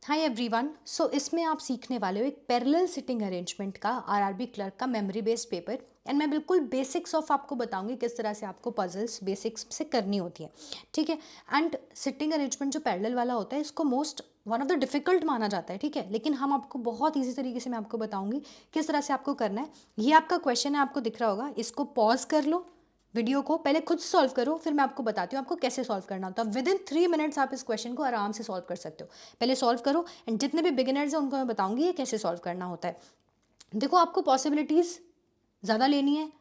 Hi everyone. सो इसमें आप सीखने वाले हो एक पैरेलल सिटिंग अरेंजमेंट का आरआरबी क्लर्क का मेमोरी बेस्ड पेपर। एंड मैं बिल्कुल बेसिक्स ऑफ आपको बताऊंगी किस तरह से आपको पजल्स बेसिक्स से करनी होती है, ठीक है। एंड सिटिंग अरेंजमेंट जो पैरेलल वाला होता है इसको most one of the difficult माना जाता है, ठीक है। लेकिन हम आपको बहुत ईजी तरीके से मैं आपको बताऊंगी किस तरह से आपको करना है। ये आपका क्वेश्चन है, आपको दिख रहा होगा, इसको पॉज कर लो, वीडियो को पहले खुद सॉल्व करो, फिर मैं आपको बताती हूँ आपको कैसे सॉल्व करना होता है। विद इन 3 मिनट्स आप इस क्वेश्चन को आराम से सॉल्व कर सकते हो। पहले सॉल्व करो एंड जितने भी बिगिनर्स हैं उनको मैं बताऊंगी ये कैसे सॉल्व करना होता है। देखो, आपको पॉसिबिलिटीज़ ज़्यादा लेनी है,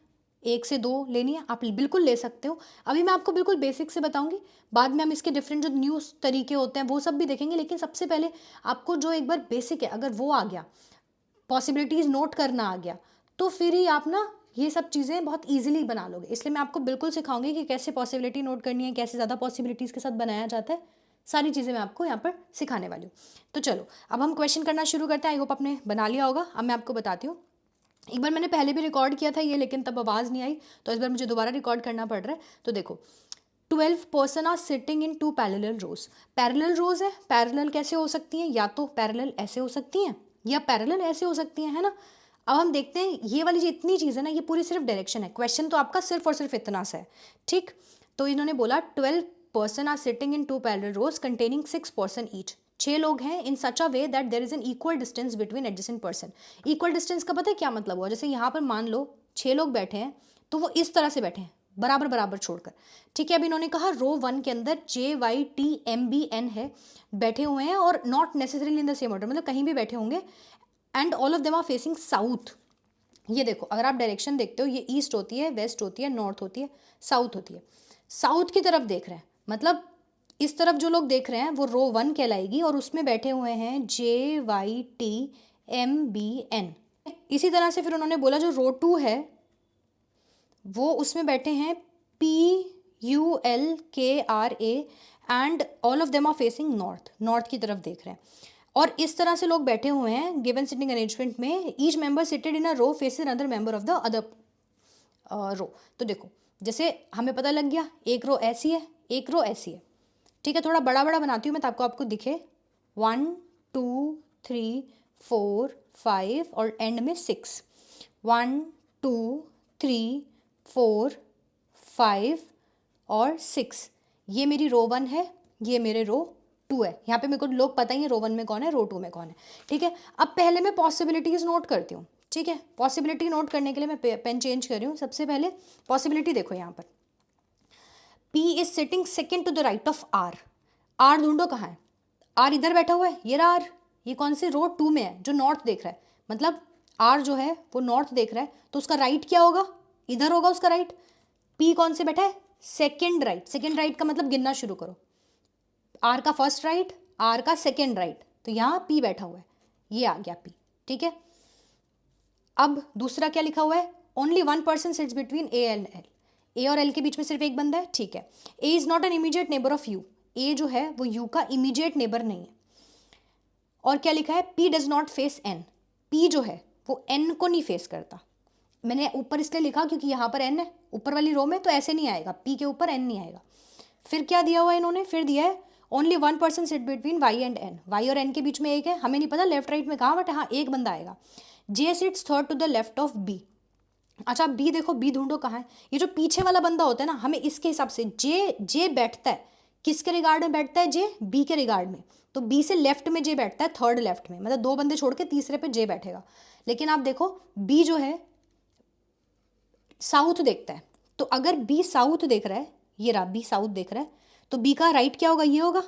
1 से 2 लेनी है, आप बिल्कुल ले सकते हो। अभी मैं आपको बिल्कुल बेसिक से बताऊंगी, बाद में हम इसके डिफरेंट जो न्यू तरीके होते हैं वो सब भी देखेंगे। लेकिन सबसे पहले आपको जो एक बार बेसिक है, अगर वो आ गया, पॉसिबिलिटीज़ नोट करना आ गया, तो फिर ही आप ना ये सब चीज़ें बहुत ईजिली बना लोगे। इसलिए मैं आपको बिल्कुल सिखाऊंगी कि कैसे पॉसिबिलिटी नोट करनी है, कैसे ज़्यादा पॉसिबिलिटीज़ के साथ बनाया जाता है। सारी चीज़ें मैं आपको यहाँ पर सिखाने वाली हूँ। तो चलो अब हम क्वेश्चन करना शुरू करते हैं। आई होप आपने बना लिया होगा। अब मैं आपको बताती हूँ। एक बार मैंने पहले भी रिकॉर्ड किया था ये, लेकिन तब आवाज़ नहीं आई, तो इस बार मुझे दोबारा रिकॉर्ड करना पड़ रहा है। तो देखो, 12 person are sitting in 2 parallel rows. Parallel rows है, पैरेलल कैसे हो सकती हैं? या तो पैरेलल ऐसे हो सकती हैं या पैरेलल ऐसे हो सकती हैं, है ना। अब हम देखते हैं, ये वाली जो इतनी चीज़ है ना, ये पूरी सिर्फ डायरेक्शन है। क्वेश्चन तो आपका सिर्फ और सिर्फ इतना सा है, ठीक। तो इन्होंने बोला 12 person are sitting in 2 parallel rows containing 6 person each. 6 लोग हैं in such a way that there is an equal distance between adjacent person. Equal distance का पता है क्या मतलब हुआ? जैसे यहाँ पर मान लो 6 लोग बैठे हैं, तो वो इस तरह से बैठे हैं, बराबर बराबर छोड़कर, ठीक है। अब इन्होंने कहा रो 1 के अंदर JYTMBN है, बैठे हुए हैं और not necessarily in the same order, मतलब कहीं भी बैठे होंगे। And all of them are facing south. ये देखो, अगर आप डायरेक्शन देखते हो, ये ईस्ट होती है, वेस्ट होती है, नॉर्थ होती है, साउथ होती है। साउथ की तरफ देख रहे हैं, मतलब इस तरफ जो लोग देख रहे हैं वो रो 1 कहलाएगी, और उसमें बैठे हुए हैं JYTMBN। इसी तरह से फिर उन्होंने बोला जो रो 2 है वो उसमें बैठे हैं PULKRA and all of them are facing north, north की तरफ देख रहे हैं। और इस तरह से लोग बैठे हुए हैं गिवन सिटिंग अरेंजमेंट में। Each member seated in a row faces another member of the other row. तो देखो, जैसे हमें पता लग गया एक रो ऐसी है, एक रो ऐसी है, ठीक है। थोड़ा बड़ा बड़ा बनाती हूँ मैं ताकि आपको दिखे। 1 2 3 4 5 और एंड में 6। 1 2 3 4 5 और 6। ये मेरी रो 1 है, ये मेरे रो 2 है। यहाँ पे मेरे को लोग पता ही है रो 1 में कौन है, रो 2 में कौन है, ठीक है। अब पहले मैं पॉसिबिलिटीज़ नोट करती हूँ, ठीक है। पॉसिबिलिटी नोट करने के लिए मैं पेन चेंज कर रही हूँ। सबसे पहले पॉसिबिलिटी देखो, यहाँ पर P is sitting second to the right of R। R ढूंढो कहाँ है? R इधर बैठा हुआ है, ये रहा R। ये कौन से रो 2 में है जो नॉर्थ देख रहा है, मतलब R जो है वो नॉर्थ देख रहा है, तो उसका राइट क्या होगा? इधर होगा उसका राइट। P कौन से बैठा है? Second right. सेकेंड राइट का मतलब गिनना शुरू करो। R का फर्स्ट राइट, R का सेकेंड राइट, तो यहाँ P बैठा हुआ है, ये आ गया P, ठीक है। अब दूसरा क्या लिखा हुआ है? Only 1 person sits between A and L। A और L के बीच में सिर्फ एक बंदा है, ठीक है। A is not an immediate neighbour of U। A जो है वो U का इमीडिएट नेबर नहीं है। और क्या लिखा है? P does not face N। P जो है वो N को नहीं फेस करता। मैंने ऊपर इसलिए लिखा क्योंकि यहाँ पर N है ऊपर वाली रो में, तो ऐसे नहीं आएगा, P के ऊपर N नहीं आएगा। फिर क्या दिया हुआ है इन्होंने? फिर दिया है only 1 person sit between Y and N। Y और N के बीच में एक है, हमें नहीं पता लेफ्ट राइट में कहाँ, बट हाँ एक बंदा आएगा। J sits third to the left of B। अच्छा, B देखो, B ढूंढो कहाँ है? ये जो पीछे वाला बंदा होता है ना, हमें इसके हिसाब से J बैठता है, किसके रिगार्ड में बैठता है? J B के रिगार्ड में। तो B से लेफ्ट में J बैठता है, थर्ड लेफ्ट में, मतलब 2 बंदे छोड़ के तीसरे पे J बैठेगा। लेकिन आप देखो B जो है साउथ देखता है, तो अगर B साउथ देख रहा है, ये रहा B साउथ देख रहा है, तो B का राइट क्या होगा? ये होगा।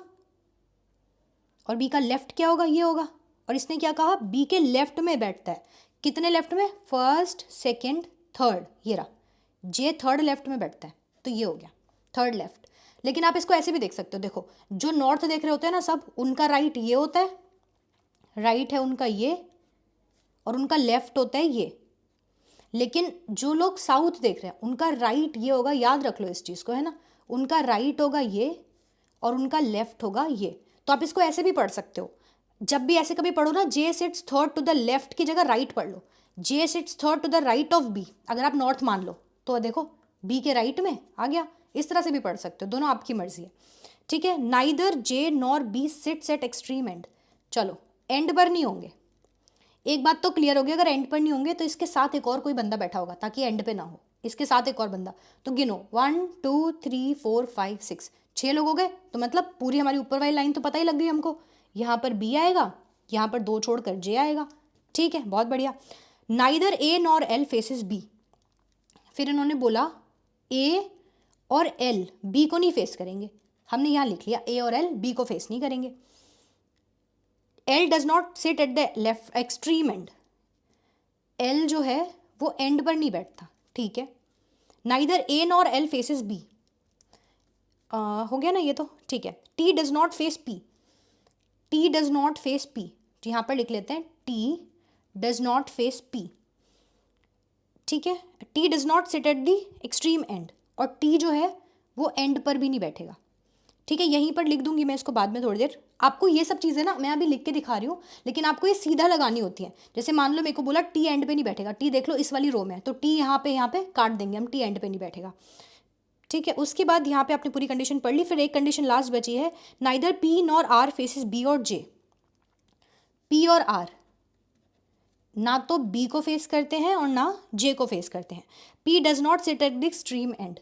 और B का लेफ्ट क्या होगा? ये होगा। और इसने क्या कहा? B के लेफ्ट में बैठता है। कितने लेफ्ट में? फर्स्ट सेकेंड थर्ड, ये रहा। J थर्ड लेफ्ट में बैठता है, तो ये हो गया थर्ड लेफ्ट। लेकिन आप इसको ऐसे भी देख सकते हो, देखो जो नॉर्थ देख रहे होते हैं ना सब, उनका राइट ये होता है, राइट है उनका ये, और उनका लेफ्ट होता है ये। लेकिन जो लोग साउथ देख रहे हैं उनका राइट ये होगा, याद रख लो इस चीज़ को, है ना। उनका राइट होगा ये और उनका लेफ्ट होगा ये। तो आप इसको ऐसे भी पढ़ सकते हो, जब भी ऐसे कभी पढ़ो ना, J sits third to the left की जगह राइट पढ़ लो। J sits third to the right of B, अगर आप नॉर्थ मान लो तो देखो B के राइट में आ गया। इस तरह से भी पढ़ सकते हो, दोनों आपकी मर्जी है, ठीक है। Neither J nor B seats eight extreme and. चलो एंड पर नहीं होंगे, एक बात तो क्लियर होगी, अगर एंड पर नहीं होंगे तो इसके साथ एक और कोई बंदा बैठा होगा ताकि एंड पे ना हो, इसके साथ एक और बंदा। तो गिनो 1 2 3 4 5 6, 6 लोग हो गए। तो मतलब पूरी हमारी ऊपर वाली लाइन तो पता ही लग गई हमको, यहाँ पर बी आएगा, यहाँ पर 2 छोड़कर जे आएगा। ठीक है, बहुत बढ़िया। Neither A nor L faces B, फिर इन्होंने बोला ए और एल बी को नहीं फेस करेंगे, हमने यहाँ लिख लिया ए और एल बी को फेस नहीं करेंगे। L does not sit at the left extreme end, L जो है वो एंड पर नहीं बैठता। ठीक है, neither A nor L faces B, हो गया ना ये तो। ठीक है, T does not face P, T does not face P, यहाँ पर लिख लेते हैं T does not face P. ठीक है, T does not sit at the extreme end, और टी जो है वो एंड पर भी नहीं बैठेगा। ठीक है, यहीं पर लिख दूंगी मैं इसको बाद में थोड़ी देर। आपको ये सब चीज़ें ना मैं अभी लिख के दिखा रही हूँ, लेकिन आपको ये सीधा लगानी होती है। जैसे मान लो मेरे को बोला टी एंड पे नहीं बैठेगा, टी देख लो इस वाली रो में है, तो टी यहाँ पे काट देंगे हम, टी एंड पे नहीं बैठेगा। ठीक है, उसके बाद यहाँ पे आपने पूरी कंडीशन पढ़ ली, फिर एक कंडीशन लास्ट बची है, neither P nor R faces B और जे। पी और आर ना तो बी को फेस करते हैं और ना जे को फेस करते हैं। P does not sit at the extreme and,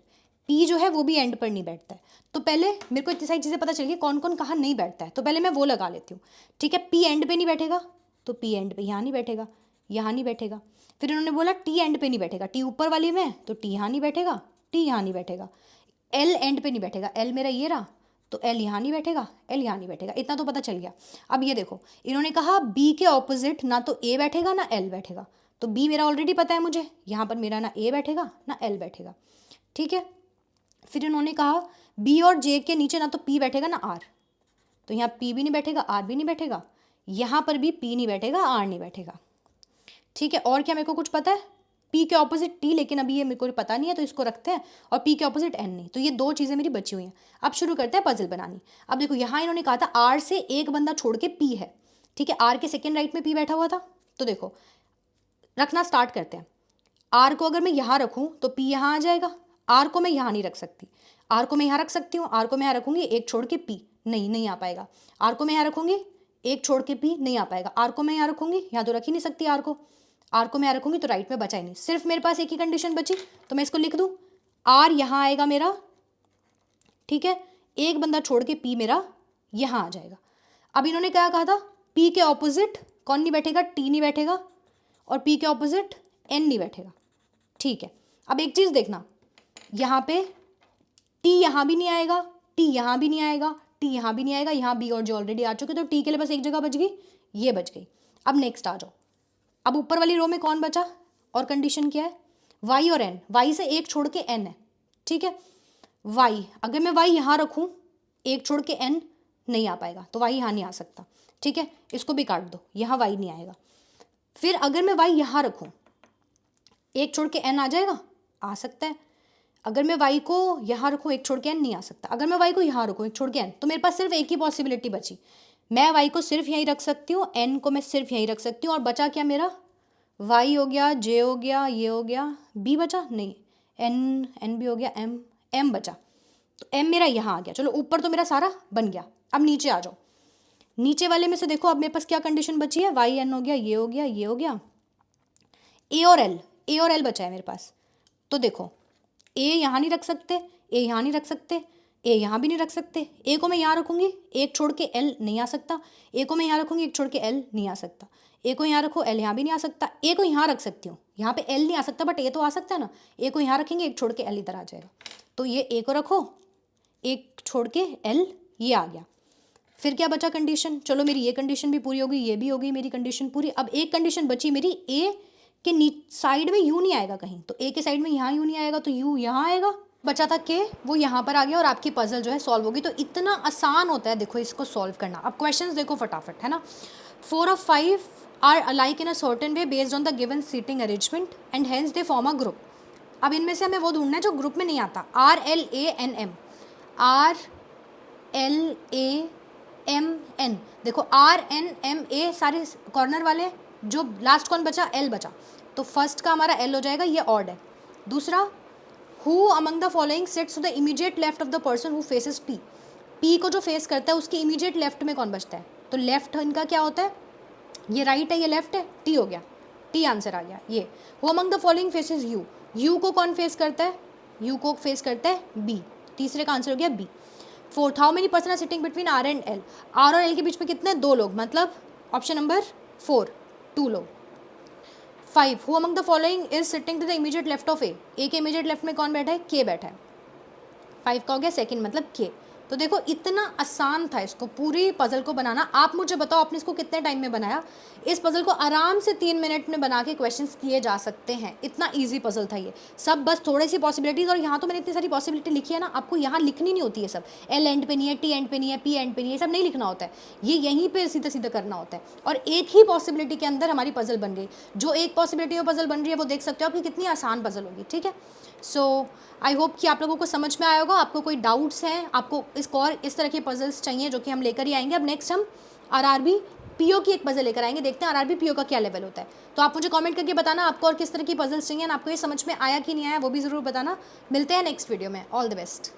P जो है वो भी एंड पर नहीं बैठता है। तो पहले मेरे को इतनी सारी चीज़ें पता चल गई कौन कौन कहाँ नहीं बैठता है, तो पहले मैं वो लगा लेती हूँ। ठीक है, पी एंड पे नहीं बैठेगा, तो पी एंड पे यहाँ नहीं बैठेगा, यहाँ नहीं बैठेगा। फिर इन्होंने बोला टी एंड पे नहीं बैठेगा, टी ऊपर वाली में तो टी यहाँ नहीं बैठेगा, टी यहाँ नहीं बैठेगा। एल एंड पे नहीं बैठेगा, एल मेरा ये रहा, तो एल यहाँ नहीं बैठेगा, एल यहाँ नहीं बैठेगा। इतना तो पता चल गया। अब ये देखो, इन्होंने कहा बी के ऑपोजिट ना तो ए बैठेगा ना एल बैठेगा, तो बी मेरा ऑलरेडी पता है मुझे, यहाँ पर मेरा ना ए बैठेगा ना एल बैठेगा। ठीक है, फिर इन्होंने कहा बी और जे के नीचे ना तो पी बैठेगा ना आर, तो यहाँ पी भी नहीं बैठेगा, आर भी नहीं बैठेगा, यहाँ पर भी पी नहीं बैठेगा, आर नहीं बैठेगा। ठीक है, और क्या मेरे को कुछ पता है, पी के ऑपोजिट टी, लेकिन अभी ये मेरे को पता नहीं है तो इसको रखते हैं, और पी के ऑपोजिट एन नहीं। तो ये 2 चीज़ें मेरी बची हुई हैं। अब शुरू करते हैं पजल बनानी। अब देखो यहाँ इन्होंने कहा था आर से एक बंदा छोड़ के पी है। ठीक है, आर के सेकेंड राइट में पी बैठा हुआ था, तो देखो रखना स्टार्ट करते हैं। आर को अगर मैं यहाँ रखूँ तो पी यहाँ आ जाएगा, आर को मैं यहाँ नहीं रख सकती, आर को मैं यहाँ रख सकती हूँ, आर को मैं यहाँ रखूँगी, एक छोड़ के पी नहीं आ पाएगा। आर को मैं यहाँ रखूँगी, एक छोड़ के पी नहीं आ पाएगा। आर को मैं यहाँ रखूँगी, यहाँ तो रख ही नहीं सकती आर को मैं यहाँ रखूँगी तो राइट में बचा ही नहीं। सिर्फ मेरे पास एक ही कंडीशन बची, तो मैं इसको लिख दूँ, आर यहाँ आएगा मेरा। ठीक है, एक बंदा छोड़ के पी मेरा यहाँ आ जाएगा। अब इन्होंने क्या कहा था, पी के ऑपोजिट कौन नहीं बैठेगा, टी नहीं बैठेगा, और पी के ऑपोजिट एन नहीं बैठेगा। ठीक है, अब एक चीज़ देखना, यहाँ पे टी यहाँ भी नहीं आएगा, टी यहाँ भी नहीं आएगा, टी यहाँ भी नहीं आएगा, यहाँ बी और जो ऑलरेडी आ चुके, तो टी के लिए बस एक जगह बच गई, ये बच गई। अब नेक्स्ट आ जाओ, अब ऊपर वाली रो में कौन बचा, और कंडीशन क्या है, वाई और एन, वाई से एक छोड़ के एन है। ठीक है, वाई अगर मैं वाई यहाँ रखूँ, एक छोड़ के एन नहीं आ पाएगा, तो वाई यहाँ नहीं आ सकता। ठीक है, इसको भी काट दो, यहाँ वाई नहीं आएगा। फिर अगर मैं वाई यहाँ रखूँ, एक छोड़ के एन आ जाएगा, आ सकता है। अगर मैं वाई को यहाँ रखूँ, एक छोड़ के एन नहीं आ सकता। अगर मैं वाई को यहाँ रखूँ, एक छोड़ के एन, तो मेरे पास सिर्फ एक ही पॉसिबिलिटी बची, मैं वाई को सिर्फ यहीं रख सकती हूँ, एन को मैं सिर्फ यहीं रख सकती हूँ, और बचा क्या मेरा, वाई हो गया, जे हो गया, ये हो गया, बी बचा नहीं, एन भी हो गया, एम बचा, तो एम मेरा यहाँ आ गया। चलो ऊपर तो मेरा सारा बन गया। अब नीचे आ जाओ, नीचे वाले में से देखो अब मेरे पास क्या कंडीशन बची है, वाई एन हो गया, ये हो गया, ये हो गया, ए और एल बचा है मेरे पास। तो देखो ए यहाँ नहीं रख सकते, ए यहाँ नहीं रख सकते, ए यहाँ भी नहीं रख सकते, ए को मैं यहाँ रखूँगी, एक छोड़ के एल नहीं आ सकता, ए को मैं यहाँ रखूँगी, एक छोड़ के एल नहीं आ सकता, ए को यहाँ रखो, एल यहाँ भी नहीं आ सकता, ए को यहाँ रख सकती हूँ, यहाँ पे एल नहीं आ सकता बट ए तो आ सकता है ना, ए को यहाँ रखेंगे, एक छोड़ के एल इधर आ जाएगा, तो ये ए को रखो, एक छोड़ के एल ये आ गया। फिर क्या बचा कंडीशन, चलो मेरी ये कंडीशन भी पूरी हो गई, ये भी हो गई मेरी कंडीशन पूरी। अब एक कंडीशन बची मेरी, ए के साइड में यू नहीं आएगा कहीं, तो ए के साइड में यहाँ यू नहीं आएगा, तो यू यहाँ आएगा। बचा था के वो यहाँ पर आ गया, और आपकी पजल जो है सॉल्व होगी। तो इतना आसान होता है देखो इसको सॉल्व करना। अब क्वेश्चंस देखो फटाफट, है ना। 4 of 5 are alike in a certain way based on the given seating arrangement and hence they form a group. अब इनमें से हमें वो ढूंढना है जो ग्रुप में नहीं आता। R L A N M, R L A M N, देखो आर एन एम ए सारे कॉर्नर वाले, जो लास्ट कौन बचा, एल बचा, तो फर्स्ट का हमारा एल हो जाएगा, ये ऑड है। दूसरा, who among the following sits to the immediate left of the person who faces P, P को जो फेस करता है उसके इमीडिएट लेफ्ट में कौन बचता है, तो लेफ्ट इनका क्या होता है, ये राइट है ये लेफ्ट है, टी हो गया, टी आंसर आ गया। ये who among the following faces you, you को कौन फेस करता है, यू को फेस करता है बी, तीसरे का आंसर हो गया B. Fourth, how many person are sitting between R and L, R और एल के बीच में कितने, 2 लोग, मतलब ऑप्शन नंबर 4 2 लोग। 5, who among the following is sitting to the immediate left of A K immediate left में कौन बैठा है, के बैठा है। 5 का हो गया सेकंड मतलब के। तो देखो इतना आसान था इसको पूरी पजल को बनाना। आप मुझे बताओ आपने इसको कितने टाइम में बनाया। इस पजल को आराम से 3 मिनट में बना के क्वेश्चंस किए जा सकते हैं, इतना इजी पजल था ये सब। बस थोड़ी सी पॉसिबिलिटीज़, और यहाँ तो मैंने इतनी सारी पॉसिबिलिटी लिखी है ना, आपको यहाँ लिखनी नहीं होती है सब, एल एंड पे नहीं है, टी एंड पे नहीं है, पी एंड पे नहीं है, सब नहीं लिखना होता है, ये यहीं पर सीधा सीधा करना होता है। और एक ही पॉसिबिलिटी के अंदर हमारी पजल बन गई। जो एक पॉसिबिलिटी में पजल बन रही है वो देख सकते हो आप कि कितनी आसान पजल होगी, ठीक है। सो आई होप कि आप लोगों को समझ में आया होगा। आपको कोई डाउट्स हैं, आपको इसको और इस तरह के पजल्स चाहिए जो कि हम लेकर ही आएंगे। अब नेक्स्ट हम आरआरबी पीओ की एक पजल लेकर आएंगे, देखते हैं आरआरबी पीओ का क्या लेवल होता है। तो आप मुझे कमेंट करके बताना आपको और किस तरह की पजल्स चाहिए, आपको ये समझ में आया कि नहीं आया वो भी ज़रूर बताना। मिलते हैं नेक्स्ट वीडियो में, ऑल द बेस्ट।